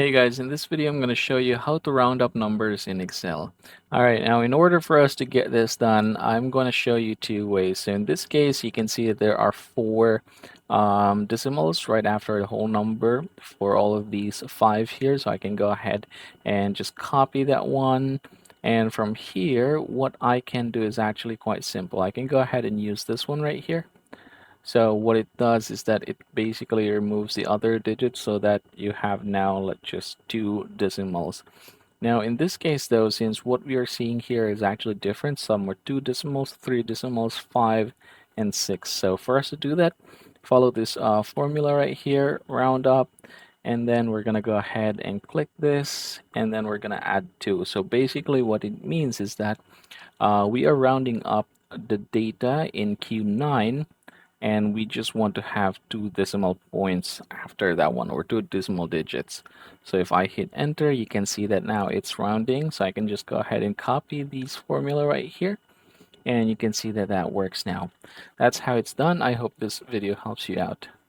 Hey guys, in this video I'm going to show you how to round up numbers in Excel. Alright, now in order for us to get this done, I'm going to show you two ways. So in this case, you can see that there are four decimals right after the whole number for all of these five here. So I can go ahead and just copy that one. And from here, what I can do is actually quite simple. I can go ahead and use this one right here. So what it does is that it basically removes the other digits so that you have now just two decimals. Now in this case though, since what we are seeing here is actually different, some were two decimals, three decimals, five, and six. So for us to do that, follow this formula right here, round up, and then we're gonna go ahead and click this, and then we're gonna add two. So basically what it means is that we are rounding up the data in Q9, and we just want to have two decimal points after that one, or two decimal digits. So if I hit enter, you can see that now it's rounding. So I can just go ahead and copy these formula right here, and you can see that that works now. That's how it's done. I hope this video helps you out.